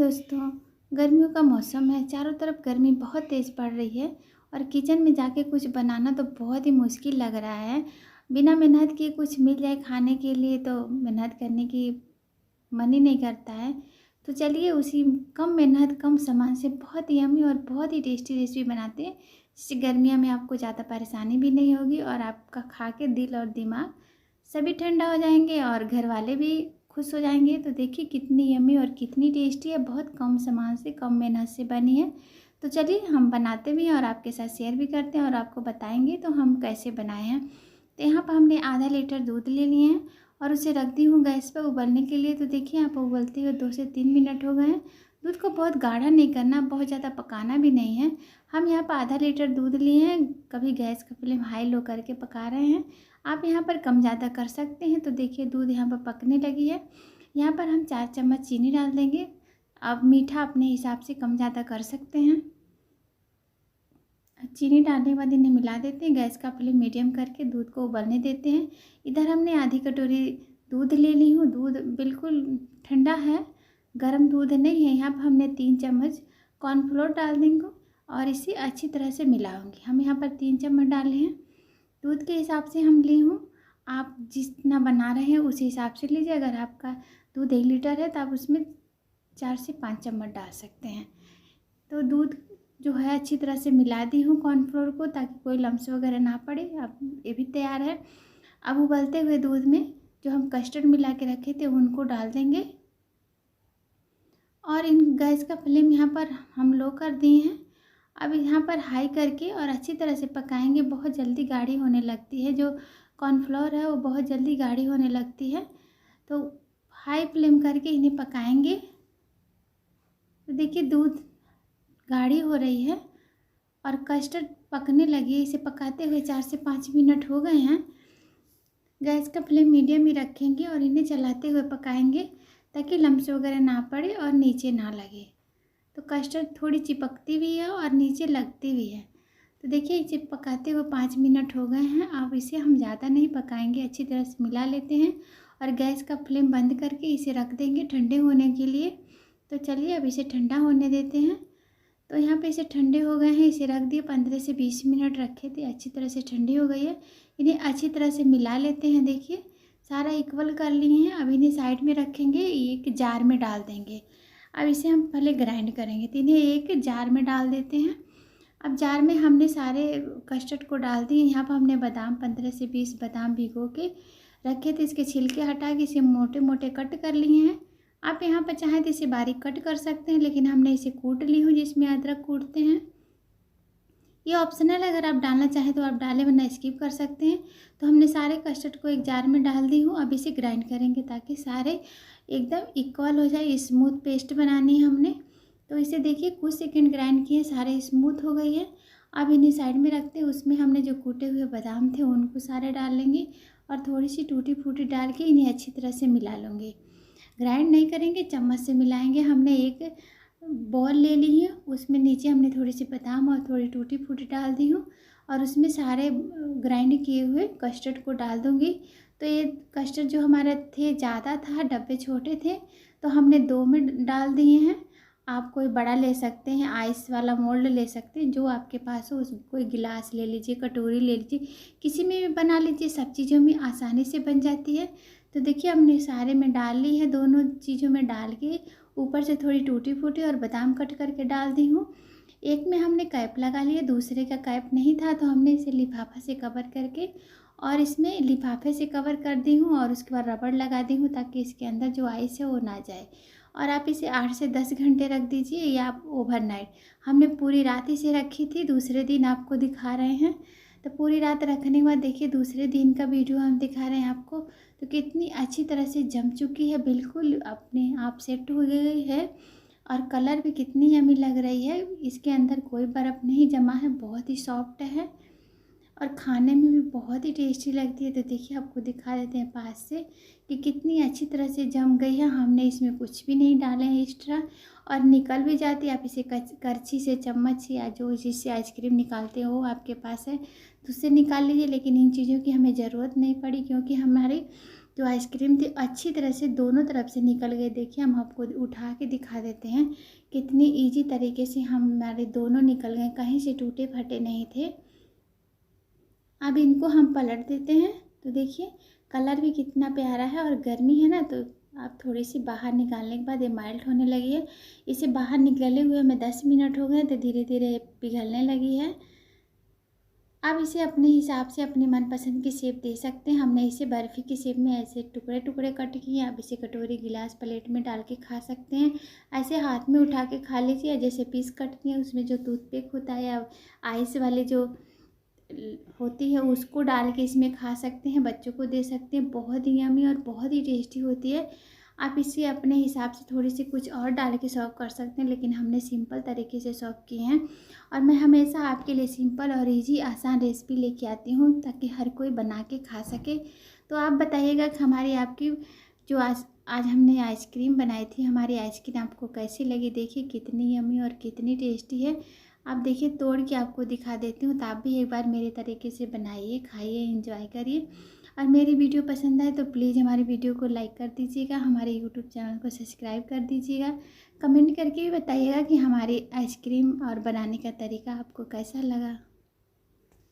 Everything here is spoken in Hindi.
दोस्तों, गर्मियों का मौसम है। चारों तरफ गर्मी बहुत तेज़ पड़ रही है और किचन में जाके कुछ बनाना तो बहुत ही मुश्किल लग रहा है। बिना मेहनत किए कुछ मिल जाए खाने के लिए तो मेहनत करने की मन ही नहीं करता है। तो चलिए उसी कम मेहनत कम सामान से बहुत यम्मी और बहुत ही टेस्टी रेसिपी बनाते हैं, जिससे गर्मियों में आपको ज़्यादा परेशानी भी नहीं होगी और आपका खा के दिल और दिमाग सभी ठंडा हो जाएंगे और घर वाले भी खुश हो जाएंगे। तो देखिए कितनी यम्मी और कितनी टेस्टी है, बहुत कम सामान से कम मेहनत से बनी है। तो चलिए हम बनाते भी हैं और आपके साथ शेयर भी करते हैं और आपको बताएंगे तो हम कैसे बनाए हैं। तो यहाँ पर हमने आधा लीटर दूध ले लिए हैं और उसे रख दी हूँ गैस पर उबलने के लिए। तो देखिए यहाँ पर उबलते हुए 2 से 3 मिनट हो गए हैं। दूध को बहुत गाढ़ा नहीं करना, बहुत ज़्यादा पकाना भी नहीं है। हम यहाँ पर आधा लीटर दूध लिए हैं, कभी गैस का फ्लेम हाई लो करके पका रहे हैं। आप यहाँ पर कम ज़्यादा कर सकते हैं। तो देखिए दूध यहाँ पर पकने लगी है। यहाँ पर हम 4 चम्मच चीनी डाल देंगे। अब मीठा अपने हिसाब से कम ज़्यादा कर सकते हैं। चीनी डालने के बाद इन्हें मिला देते हैं। गैस का फ्लेम मीडियम करके दूध को उबलने देते हैं। इधर हमने आधी कटोरी दूध ले ली हूँ। दूध बिल्कुल ठंडा है, गर्म दूध नहीं है। यहाँ पर हमने 3 चम्मच कॉर्नफ्लोर डाल देंगे और इसे अच्छी तरह से मिलाऊंगी। हम यहाँ पर 3 चम्मच डाले हैं। दूध के हिसाब से हम ली हूँ, आप जितना बना रहे हैं उसी हिसाब से लीजिए। अगर आपका दूध 1 लीटर है तो आप उसमें 4 से 5 चम्मच डाल सकते हैं। तो दूध जो है अच्छी तरह से मिला दी हूँ कॉर्नफ्लोर को, ताकि कोई लम्स वगैरह ना पड़े। अब ये भी तैयार है। अब उबलते हुए दूध में जो हम कस्टर्ड मिला के रखे थे उनको डाल देंगे और इन गैस का फ्लेम यहाँ पर हम लो कर दिए हैं। अब यहाँ पर हाई करके और अच्छी तरह से पकाएंगे। बहुत जल्दी गाढ़ी होने लगती है, जो कॉर्नफ्लोर है वो बहुत जल्दी गाढ़ी होने लगती है। तो हाई फ्लेम करके इन्हें पकाएंगे। तो देखिए दूध गाढ़ी हो रही है और कस्टर्ड पकने लगी है। इसे पकाते हुए 4 से 5 मिनट हो गए हैं। गैस का फ्लेम मीडियम ही रखेंगे और इन्हें चलाते हुए पकाएंगे, ताकि लम्स वगैरह ना पड़े और नीचे ना लगे। तो कस्टर्ड थोड़ी चिपकती भी है और नीचे लगती भी है। तो देखिए इसे पकाते हुए 5 मिनट हो गए हैं। अब इसे हम ज़्यादा नहीं पकाएंगे, अच्छी तरह से मिला लेते हैं और गैस का फ्लेम बंद करके इसे रख देंगे ठंडे होने के लिए। तो चलिए अब इसे ठंडा होने देते हैं। तो यहाँ पे इसे ठंडे हो गए हैं, इसे रख दिए। 15 से 20 मिनट रखे थे, अच्छी तरह से ठंडी हो गई है। इन्हें अच्छी तरह से मिला लेते हैं। देखिए सारा इक्वल कर लिए हैं। अब इन्हें साइड में रखेंगे, एक जार में डाल देंगे। अब इसे हम पहले ग्राइंड करेंगे। तो इन्हें एक जार में डाल देते हैं। अब जार में हमने सारे कस्टर्ड को डाल दिए। यहाँ पर हमने बादाम 15 से 20 बादाम भिगो के रखे थे, इसके छिलके हटा के इसे मोटे मोटे कट कर लिए हैं। आप यहाँ पर चाहें तो इसे बारीक कट कर सकते हैं, लेकिन हमने इसे कूट ली हूँ, जिसमें अदरक कूटते हैं। ये ऑप्शनल है, अगर आप डालना चाहें तो आप डालें, वरना स्किप कर सकते हैं। तो हमने सारे कस्टर्ड को एक जार में डाल दी हूँ। अब इसे ग्राइंड करेंगे ताकि सारे एकदम इक्वल हो जाए। स्मूथ पेस्ट बनानी है हमने। तो इसे देखिए कुछ सेकंड ग्राइंड किए, सारे स्मूथ हो गई है। अब इन्हें साइड में रखते हैं। उसमें हमने जो कूटे हुए बादाम थे उनको सारे डाल लेंगे और थोड़ी सी टूटी फूटी डाल के इन्हें अच्छी तरह से मिला लूँगी। ग्राइंड नहीं करेंगे, चम्मच से मिलाएंगे। हमने एक बॉल ले ली है, उसमें नीचे हमने थोड़ी सी बादाम और थोड़ी टूटी फूटी डाल दी हूँ और उसमें सारे ग्राइंड किए हुए कस्टर्ड को डाल दूँगी। तो ये कस्टर्ड जो हमारे थे ज़्यादा था, डब्बे छोटे थे, तो हमने 2 में डाल दिए हैं। आप कोई बड़ा ले सकते हैं, आइस वाला मोल्ड ले सकते हैं, जो आपके पास हो। उस कोई गिलास ले लीजिए, कटोरी ले लीजिए, किसी में भी बना लीजिए। सब चीज़ों में आसानी से बन जाती है। तो देखिए हमने सारे में डाल ली है। दोनों चीज़ों में डाल के ऊपर से थोड़ी टूटी फूटी और बादाम कट करके डाल दी हूँ। एक में हमने कैप लगा लिया, दूसरे का कैप नहीं था, तो हमने इसे लिफाफा से कवर करके और इसमें लिफाफे से कवर कर दी हूँ और उसके बाद रबड़ लगा दी हूँ, ताकि इसके अंदर जो आइस है वो ना जाए। और आप इसे 8 से 10 घंटे रख दीजिए, या आप ओवरनाइट। हमने पूरी रात इसे रखी थी, दूसरे दिन आपको दिखा रहे हैं। तो पूरी रात रखने के बाद देखिए दूसरे दिन का वीडियो हम दिखा रहे हैं आपको। तो कितनी अच्छी तरह से जम चुकी है, बिल्कुल अपने आप सेट हो गई है और कलर भी कितनी यम्मी लग रही है। इसके अंदर कोई बर्फ़ नहीं जमा है, बहुत ही सॉफ्ट है और खाने में भी बहुत ही टेस्टी लगती है। तो देखिए आपको दिखा देते हैं पास से कि कितनी अच्छी तरह से जम गई है। हमने इसमें कुछ भी नहीं डाले हैं एक्स्ट्रा और निकल भी जाती है। आप इसे करछी से, चम्मच से या जो जिससे आइसक्रीम निकालते हो आपके पास है तो उससे निकाल लीजिए। लेकिन इन चीज़ों की हमें ज़रूरत नहीं पड़ी, क्योंकि हमारी जो आइसक्रीम थी अच्छी तरह से दोनों तरफ से निकल गई। देखिए हम आपको उठा के दिखा देते हैं कितनी इजी तरीके से हमारे दोनों निकल गए, कहीं से टूटे फटे नहीं थे। अब इनको हम पलट देते हैं। तो देखिए कलर भी कितना प्यारा है, और गर्मी है ना तो आप थोड़ी सी बाहर निकालने के बाद ये मेल्ट होने लगी है। इसे बाहर निकले हुए हमें 10 मिनट हो गए तो धीरे धीरे पिघलने लगी है। आप इसे अपने हिसाब से अपनी मनपसंद की शेप दे सकते हैं। हमने इसे बर्फ़ी की शेप में ऐसे टुकड़े टुकड़े कट किए। आप इसे कटोरी, गिलास, प्लेट में डाल के खा सकते हैं। ऐसे हाथ में उठा के खा लीजिए। जैसे पीस कटते हैं उसमें जो टूथपिक होता है या आइस वाले जो होती है उसको डाल के इसमें खा सकते हैं, बच्चों को दे सकते हैं। बहुत ही यम्मी और बहुत ही टेस्टी होती है। आप इसे अपने हिसाब से थोड़ी सी कुछ और डाल के सर्व कर सकते हैं, लेकिन हमने सिंपल तरीके से सर्व किए हैं। और मैं हमेशा आपके लिए सिंपल और इजी आसान रेसिपी लेके आती हूँ ताकि हर कोई बना के खा सके। तो आप बताइएगा कि हमारी आपकी जो आज हमने आइसक्रीम बनाई थी, हमारी आइसक्रीम आपको कैसी लगी। देखिए कितनी यम्मी और कितनी टेस्टी है। आप देखिए तोड़ के आपको दिखा देती हूँ, तो आप भी एक बार मेरे तरीके से बनाइए, खाइए, एंजॉय करिए। और मेरी वीडियो पसंद आए तो प्लीज़ हमारी वीडियो को लाइक कर दीजिएगा, हमारे यूट्यूब चैनल को सब्सक्राइब कर दीजिएगा। कमेंट करके भी बताइएगा कि हमारी आइसक्रीम और बनाने का तरीका आपको कैसा लगा।